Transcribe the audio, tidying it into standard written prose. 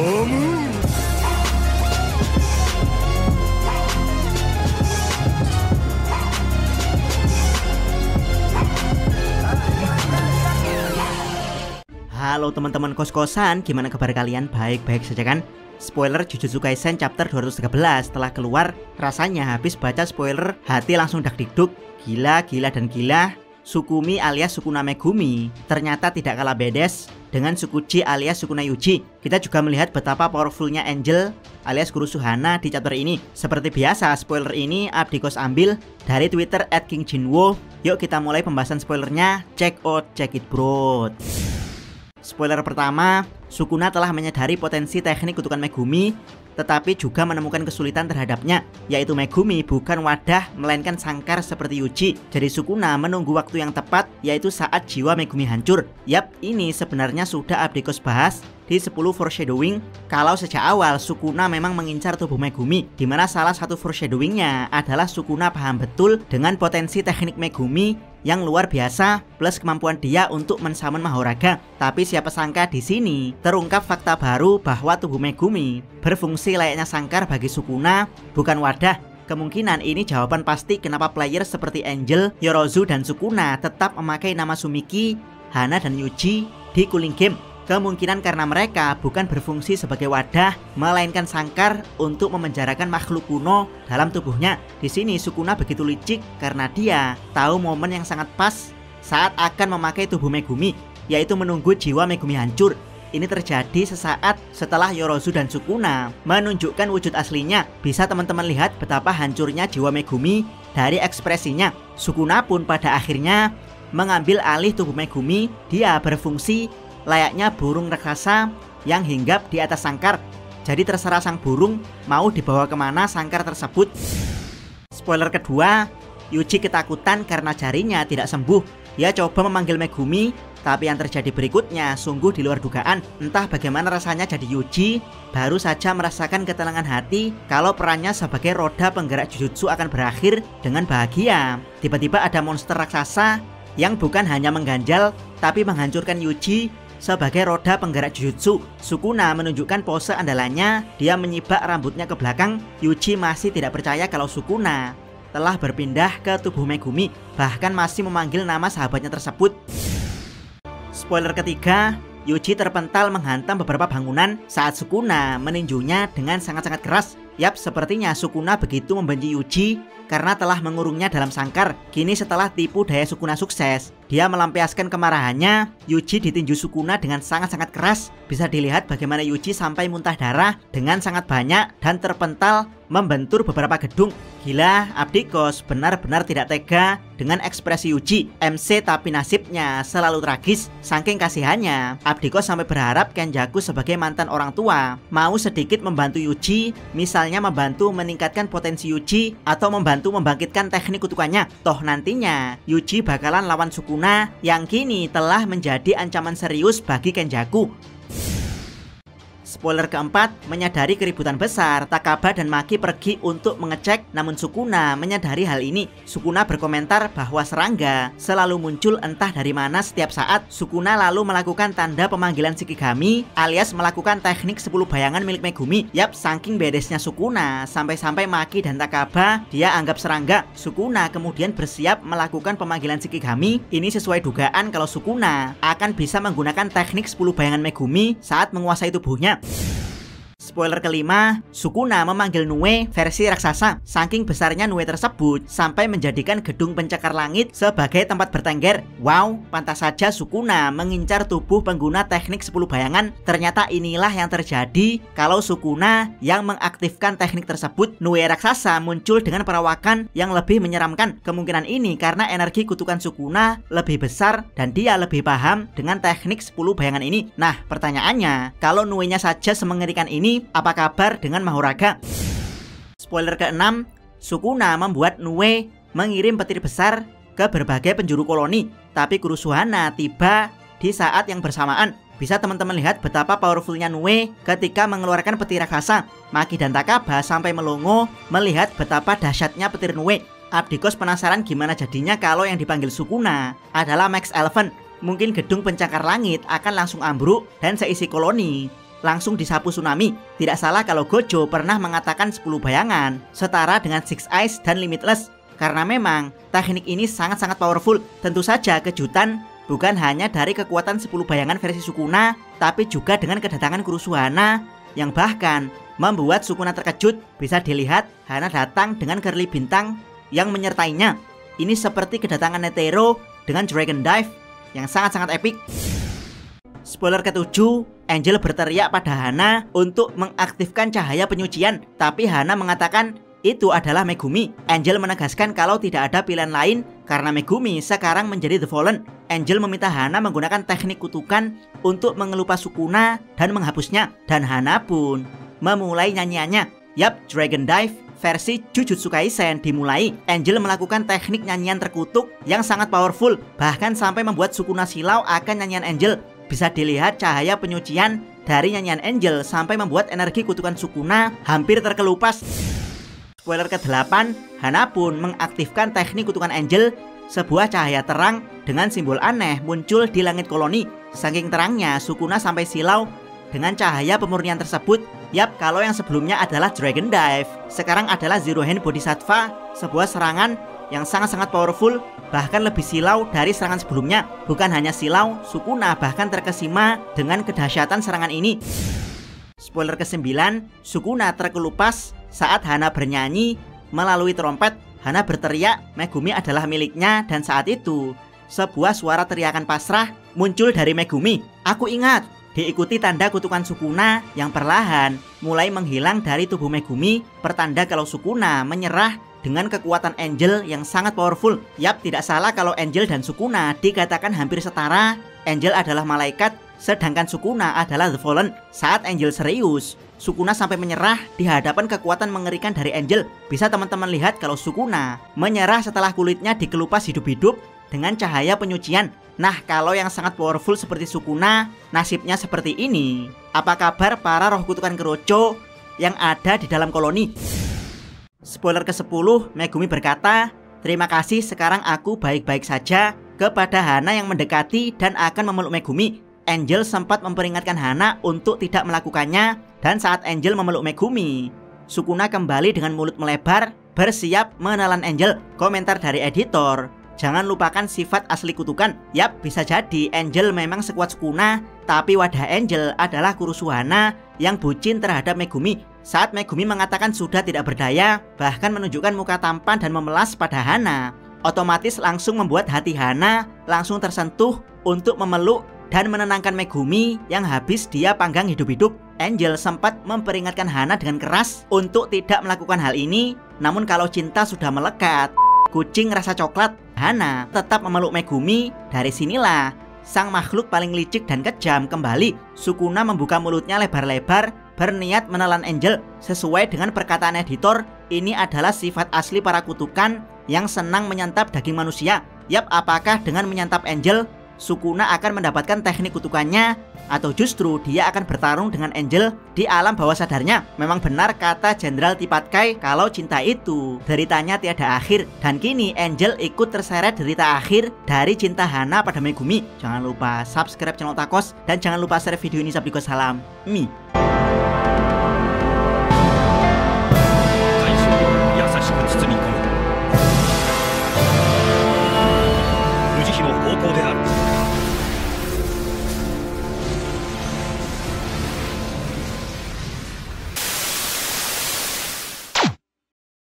Halo teman-teman kos-kosan, gimana kabar kalian? Baik-baik saja kan? Spoiler Jujutsu Kaisen chapter 213 telah keluar. Rasanya habis baca spoiler hati langsung dak-dikduk. Gila dan gila. Sukumi alias Sukuna Megumi ternyata tidak kalah bedes dengan Sukuji alias Sukuna Yuji. Kita juga melihat betapa powerfulnya Angel alias Guru Suhana di chapter ini. Seperti biasa, spoiler ini Abdikos ambil dari Twitter @kingjinwo. Yuk kita mulai pembahasan spoilernya. Check it bro. Spoiler pertama, Sukuna telah menyadari potensi teknik kutukan Megumi, tetapi juga menemukan kesulitan terhadapnya, yaitu Megumi bukan wadah melainkan sangkar seperti Yuji. Jadi Sukuna menunggu waktu yang tepat, yaitu saat jiwa Megumi hancur. Yap, ini sebenarnya sudah Abdikos bahas di 10 foreshadowing kalau sejak awal Sukuna memang mengincar tubuh Megumi, dimana salah satu foreshadowingnya adalah Sukuna paham betul dengan potensi teknik Megumi yang luar biasa plus kemampuan dia untuk mensummon Mahoraga. Tapi siapa sangka di sini terungkap fakta baru bahwa tubuh Megumi berfungsi layaknya sangkar bagi Sukuna, bukan wadah. Kemungkinan ini jawaban pasti kenapa player seperti Angel, Yorozu, dan Sukuna tetap memakai nama Sumiki, Hana, dan Yuji di Cooling Game. Kemungkinan karena mereka bukan berfungsi sebagai wadah, melainkan sangkar untuk memenjarakan makhluk kuno dalam tubuhnya. Di sini Sukuna begitu licik karena dia tahu momen yang sangat pas saat akan memakai tubuh Megumi, yaitu menunggu jiwa Megumi hancur. Ini terjadi sesaat setelah Yorozu dan Sukuna menunjukkan wujud aslinya. Bisa teman-teman lihat betapa hancurnya jiwa Megumi dari ekspresinya. Sukuna pun pada akhirnya mengambil alih tubuh Megumi. Dia berfungsi layaknya burung raksasa yang hinggap di atas sangkar. Jadi terserah sang burung mau dibawa kemana sangkar tersebut. Spoiler kedua, Yuji ketakutan karena jarinya tidak sembuh. Ia coba memanggil Megumi, tapi yang terjadi berikutnya sungguh di luar dugaan. Entah bagaimana rasanya jadi Yuji, baru saja merasakan ketenangan hati kalau perannya sebagai roda penggerak Jujutsu akan berakhir dengan bahagia. Tiba-tiba ada monster raksasa yang bukan hanya mengganjal, tapi menghancurkan Yuji sebagai roda penggerak Jujutsu. Sukuna menunjukkan pose andalannya. Dia menyibak rambutnya ke belakang. Yuji masih tidak percaya kalau Sukuna telah berpindah ke tubuh Megumi, bahkan masih memanggil nama sahabatnya tersebut. Spoiler ketiga, Yuji terpental menghantam beberapa bangunan saat Sukuna meninjunya dengan sangat-sangat keras. Yap, sepertinya Sukuna begitu membenci Yuji karena telah mengurungnya dalam sangkar. Kini setelah tipu daya Sukuna sukses, dia melampiaskan kemarahannya. Yuji ditinju Sukuna dengan sangat-sangat keras. Bisa dilihat bagaimana Yuji sampai muntah darah dengan sangat banyak dan terpental membentur beberapa gedung. Gila, Abdikos benar-benar tidak tega dengan ekspresi Yuji. MC tapi nasibnya selalu tragis. Saking kasihannya, Abdikos sampai berharap Kenjaku sebagai mantan orang tua mau sedikit membantu Yuji, misalnya membantu meningkatkan potensi Yuji atau membantu membangkitkan teknik kutukannya. Toh nantinya Yuji bakalan lawan Sukuna yang kini telah menjadi ancaman serius bagi Kenjaku. Spoiler keempat, menyadari keributan besar, Takaba dan Maki pergi untuk mengecek, namun Sukuna menyadari hal ini. Sukuna berkomentar bahwa serangga selalu muncul entah dari mana setiap saat. Sukuna lalu melakukan tanda pemanggilan Shikigami alias melakukan teknik 10 bayangan milik Megumi. Yap, saking bedesnya Sukuna, sampai-sampai Maki dan Takaba dia anggap serangga. Sukuna kemudian bersiap melakukan pemanggilan Shikigami. Ini sesuai dugaan kalau Sukuna akan bisa menggunakan teknik 10 bayangan Megumi saat menguasai tubuhnya. Spoiler kelima, Sukuna memanggil Nue versi raksasa. Saking besarnya Nue tersebut sampai menjadikan gedung pencakar langit sebagai tempat bertengger. Wow, pantas saja Sukuna mengincar tubuh pengguna teknik 10 bayangan. Ternyata inilah yang terjadi kalau Sukuna yang mengaktifkan teknik tersebut. Nue raksasa muncul dengan perawakan yang lebih menyeramkan. Kemungkinan ini karena energi kutukan Sukuna lebih besar dan dia lebih paham dengan teknik 10 bayangan ini. Nah, pertanyaannya, kalau Nue-nya saja semengerikan ini, apa kabar dengan Mahoraga? Spoiler ke-6, Sukuna membuat Nue mengirim petir besar ke berbagai penjuru koloni, tapi Guru Suhana tiba di saat yang bersamaan. Bisa teman-teman lihat betapa powerfulnya Nue ketika mengeluarkan petir raksasa. Maki dan Takaba sampai melongo melihat betapa dahsyatnya petir Nue. Abdikos penasaran gimana jadinya kalau yang dipanggil Sukuna adalah Max Eleven. Mungkin gedung pencakar langit akan langsung ambruk dan seisi koloni langsung disapu tsunami. Tidak salah kalau Gojo pernah mengatakan 10 bayangan setara dengan Six Eyes dan Limitless. Karena memang teknik ini sangat-sangat powerful. Tentu saja kejutan bukan hanya dari kekuatan 10 bayangan versi Sukuna, tapi juga dengan kedatangan Kurusuhana yang bahkan membuat Sukuna terkejut. Bisa dilihat Hana datang dengan curly bintang yang menyertainya. Ini seperti kedatangan Netero dengan Dragon Dive yang sangat-sangat epic. Spoiler ke-7, Angel berteriak pada Hana untuk mengaktifkan cahaya penyucian, tapi Hana mengatakan itu adalah Megumi. Angel menegaskan kalau tidak ada pilihan lain karena Megumi sekarang menjadi The Fallen. Angel meminta Hana menggunakan teknik kutukan untuk mengelupas Sukuna dan menghapusnya, dan Hana pun memulai nyanyiannya. Yap, Dragon Dive versi Jujutsu Kaisen dimulai. Angel melakukan teknik nyanyian terkutuk yang sangat powerful, bahkan sampai membuat Sukuna silau akan nyanyian Angel. Bisa dilihat cahaya penyucian dari nyanyian Angel sampai membuat energi kutukan Sukuna hampir terkelupas. Spoiler ke-8, Hana pun mengaktifkan teknik kutukan Angel. Sebuah cahaya terang dengan simbol aneh muncul di langit koloni. Saking terangnya, Sukuna sampai silau dengan cahaya pemurnian tersebut. Yap, kalau yang sebelumnya adalah Dragon Dive, sekarang adalah Zero Hand Bodhisattva, sebuah serangan yang sangat-sangat powerful, bahkan lebih silau dari serangan sebelumnya. Bukan hanya silau, Sukuna bahkan terkesima dengan kedahsyatan serangan ini. Spoiler ke-9, Sukuna terkelupas saat Hana bernyanyi melalui trompet. Hana berteriak Megumi adalah miliknya, dan saat itu sebuah suara teriakan pasrah muncul dari Megumi. Aku ingat, diikuti tanda kutukan Sukuna yang perlahan mulai menghilang dari tubuh Megumi, pertanda kalau Sukuna menyerah dengan kekuatan Angel yang sangat powerful. Yap, tidak salah kalau Angel dan Sukuna dikatakan hampir setara. Angel adalah malaikat, sedangkan Sukuna adalah The Fallen. Saat Angel serius, Sukuna sampai menyerah di hadapan kekuatan mengerikan dari Angel. Bisa teman-teman lihat kalau Sukuna menyerah setelah kulitnya dikelupas hidup-hidup dengan cahaya penyucian. Nah, kalau yang sangat powerful seperti Sukuna nasibnya seperti ini, apa kabar para roh kutukan Kurocho yang ada di dalam koloni? Spoiler ke-10, Megumi berkata, terima kasih, sekarang aku baik-baik saja, kepada Hana yang mendekati dan akan memeluk Megumi. Angel sempat memperingatkan Hana untuk tidak melakukannya, dan saat Angel memeluk Megumi, Sukuna kembali dengan mulut melebar, bersiap menelan Angel. Komentar dari editor, jangan lupakan sifat asli kutukan. Yap, bisa jadi Angel memang sekuat Sukuna, tapi wadah Angel adalah Kurusuhana yang bucin terhadap Megumi. Saat Megumi mengatakan sudah tidak berdaya, bahkan menunjukkan muka tampan dan memelas pada Hana, otomatis langsung membuat hati Hana langsung tersentuh untuk memeluk dan menenangkan Megumi yang habis dia panggang hidup-hidup. Angel sempat memperingatkan Hana dengan keras untuk tidak melakukan hal ini, namun kalau cinta sudah melekat, kucing rasa coklat, Hana tetap memeluk Megumi. Dari sinilah sang makhluk paling licik dan kejam kembali. Sukuna membuka mulutnya lebar-lebar, berniat menelan Angel. Sesuai dengan perkataan editor, ini adalah sifat asli para kutukan yang senang menyantap daging manusia. Yap, apakah dengan menyantap Angel, Sukuna akan mendapatkan teknik kutukannya, atau justru dia akan bertarung dengan Angel di alam bawah sadarnya? Memang benar kata Jenderal Tipatkai kalau cinta itu deritanya tiada akhir, dan kini Angel ikut terseret derita akhir dari cinta Hana pada Megumi. Jangan lupa subscribe channel Takos, dan jangan lupa share video ini. Salam Mi.